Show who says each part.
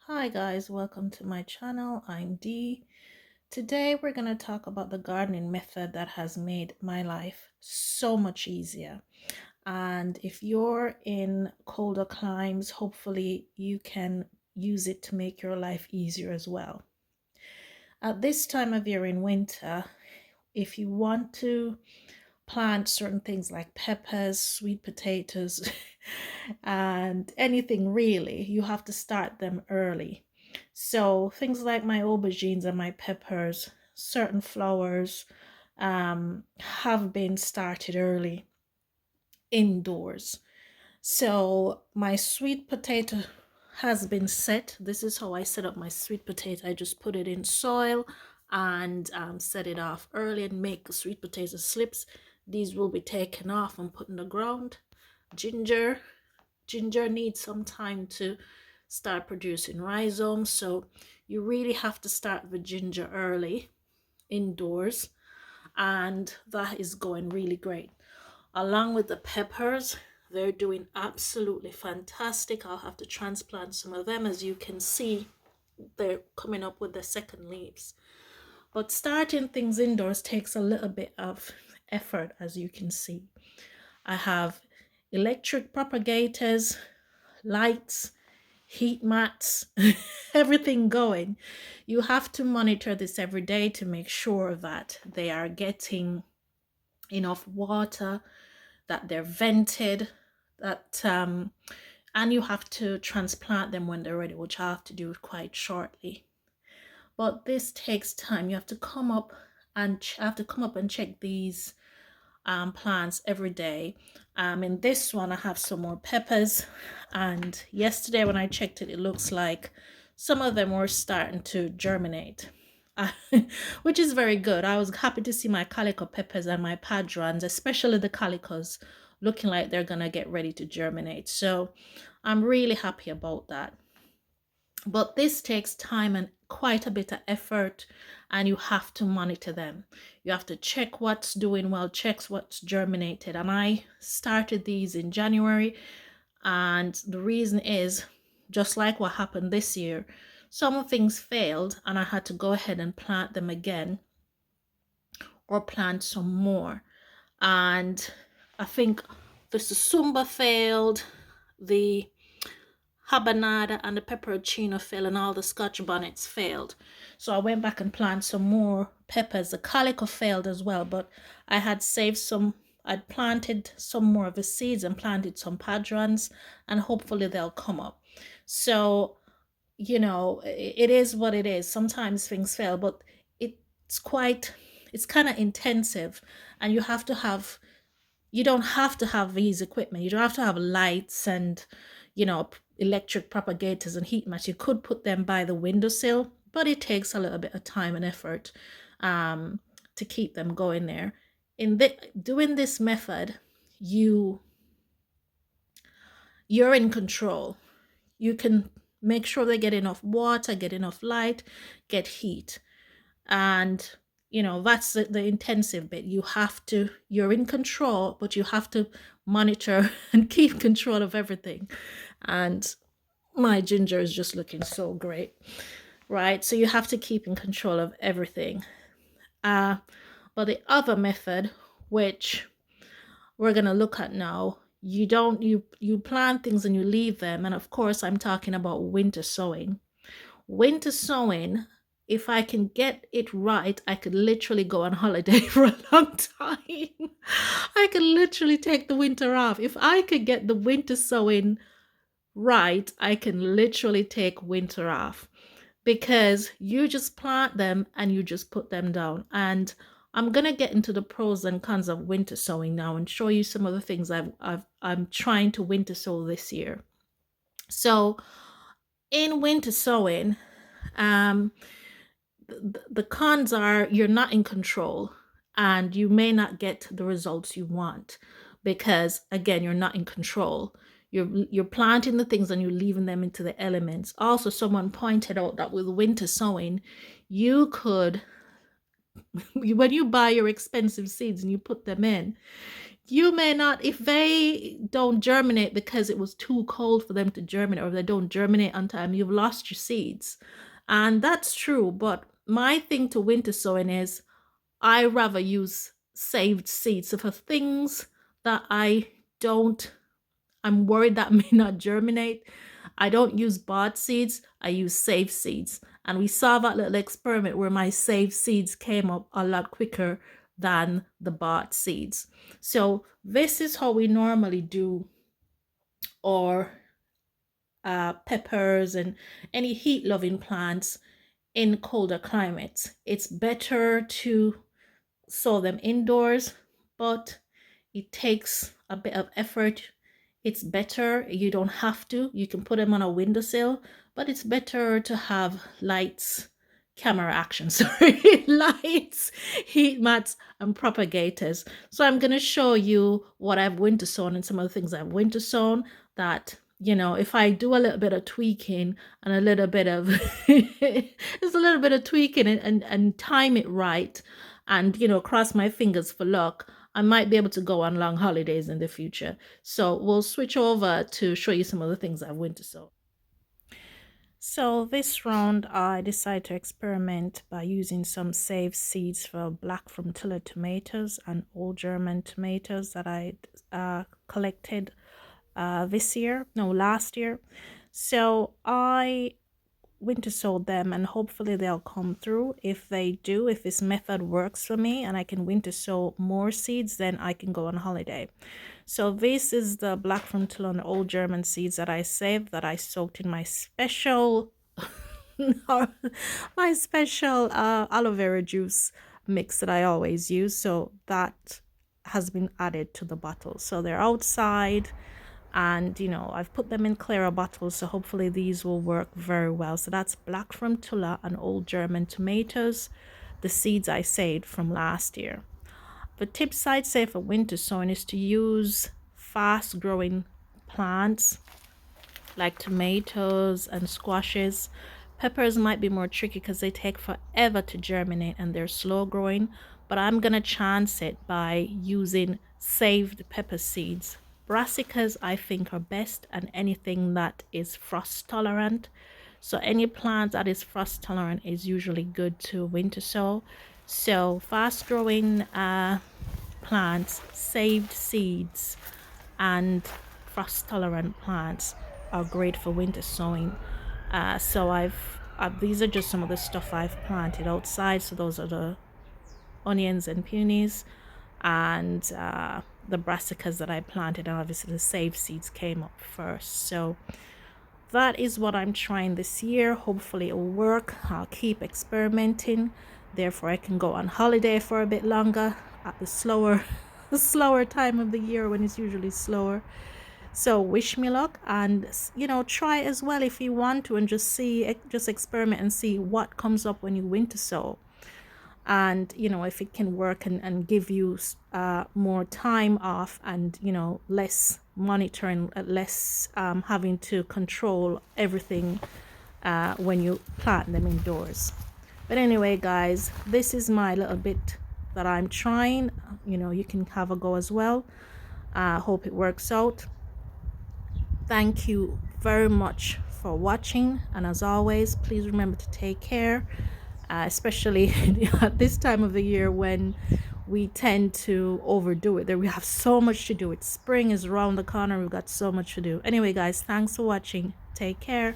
Speaker 1: Hi guys, welcome to my channel. I'm Dee. Today we're going to talk about the gardening method that has made my life so much easier. And if you're in colder climes, hopefully you can use it to make your life easier as well. At this time of year in winter, if you want to plant certain things like peppers, sweet potatoes, and anything really, you have to start them early. So things like my aubergines and my peppers, certain flowers have been started early indoors. So my sweet potato has been set. This is how I set up my sweet potato. I just put it in soil and set it off early and make sweet potato slips. These will be taken off and put in the ground. Ginger. Ginger needs some time to start producing rhizomes. So you really have to start the ginger early indoors. And that is going really great. Along with the peppers, they're doing absolutely fantastic. I'll have to transplant some of them. As you can see, they're coming up with the second leaves. But starting things indoors takes a little bit of effort, as you can see. I have electric propagators, lights, heat mats, everything going. You have to monitor this every day to make sure that they are getting enough water, that they're vented, that and you have to transplant them when they're ready, which I have to do quite shortly. But this takes time. You have to come up and check these plants every day. In this one, I have some more peppers, and yesterday when I checked it, it looks like some of them were starting to germinate. Which is very good. I was happy to see my calico peppers and my padrons, especially the calicos, looking like they're gonna get ready to germinate. So I'm really happy about that. But this takes time and quite a bit of effort, and you have to monitor them. You have to check what's doing well, check what's germinated. And I started these in January, and the reason is just like what happened this year. Some things failed, and I had to go ahead and plant them again or plant some more. And I think the Susumba failed, the habanada and the pepperoncino failed, and all the scotch bonnets failed. So I went back and planted some more peppers. The calico failed as well, but I had saved some. I'd planted some more of the seeds and planted some padrons, and hopefully they'll come up. So, it is what it is. Sometimes things fail, but it's quite, it's kind of intensive, and you don't have to have these equipment. You don't have to have lights and, electric propagators and heat mats. You could put them by the windowsill, but it takes a little bit of time and effort to keep them going there. Doing this method, you're in control. You can make sure they get enough water, get enough light, get heat. And that's the intensive bit. You're in control, but you have to monitor and keep control of everything. And my ginger is just looking so great, right? So you have to keep in control of everything. But the other method, which we're going to look at now, you plant things and you leave them. And of course, I'm talking about winter sowing. Winter sowing, if I can get it right, I could literally go on holiday for a long time. I could literally take the winter off. If I could get the winter sowing right, I can literally take winter off, because you just plant them and you just put them down. And I'm gonna get into the pros and cons of winter sowing now and show you some of the things I'm trying to winter sow this year. So in winter sowing, the cons are you're not in control and you may not get the results you want, because again, you're not in control. You're planting the things and you're leaving them into the elements. Also, someone pointed out that with winter sowing, you could when you buy your expensive seeds and you put them in, you may not, if they don't germinate because it was too cold for them to germinate, or if they don't germinate on time, you've lost your seeds. And that's true. But my thing to winter sowing is I rather use saved seeds. So for things that don't, I'm worried that may not germinate, I don't use bought seeds, I use saved seeds. And we saw that little experiment where my saved seeds came up a lot quicker than the bought seeds. So this is how we normally do our peppers and any heat loving plants in colder climates. It's better to sow them indoors, but it takes a bit of effort. It's better, you don't have to. You can put them on a windowsill, but it's better to have lights, camera action, sorry, lights, heat mats, and propagators. So I'm going to show you what I've winter sown and some of the things I've winter sown that, you know, if I do a little bit of tweaking and a little bit of, just a little bit of tweaking and time it right, and, you know, cross my fingers for luck, I might be able to go on long holidays in the future. So we'll switch over to show you some of the things I've winter sown. So this round, I decided to experiment by using some saved seeds for black frontilla tomatoes and old German tomatoes that I collected last year. So I winter sowed them and hopefully they'll come through. If they do, if this method works for me and I can winter sow more seeds, then I can go on holiday. So this is the black frontilla and old German seeds that I saved, that I soaked in my special aloe vera juice mix that I always use. So that has been added to the bottle. So they're outside, and, you know, I've put them in clearer bottles, so hopefully these will work very well. So that's black frontilla and old German tomatoes, the seeds I saved from last year. The tips I'd say for winter sowing is to use fast growing plants like tomatoes and squashes. Peppers might be more tricky because they take forever to germinate and they're slow growing, but I'm gonna chance it by using saved pepper seeds. Brassicas I think are best, and anything that is frost tolerant. So any plant that is frost tolerant is usually good to winter sow. So fast growing plants, saved seeds, and frost tolerant plants are great for winter sowing. So these are just some of the stuff I've planted outside. So those are the onions and peonies, and the brassicas that I planted, and obviously the saved seeds came up first. So that is what I'm trying this year. Hopefully it will work. I'll keep experimenting. Therefore I can go on holiday for a bit longer at the slower time of the year when it's usually slower. So wish me luck, and, you know, try as well if you want to, and just experiment and see what comes up when you winter sow. And, you know, if it can work and give you more time off, and, you know, less monitoring, less having to control everything when you plant them indoors. But anyway, guys, this is my little bit that I'm trying. You know, you can have a go as well. Hope it works out. Thank you very much for watching, and as always, please remember to take care, especially at this time of the year when we tend to overdo it. We have so much to do. Spring is around the corner. We've got so much to do. Anyway, guys, thanks for watching. Take care.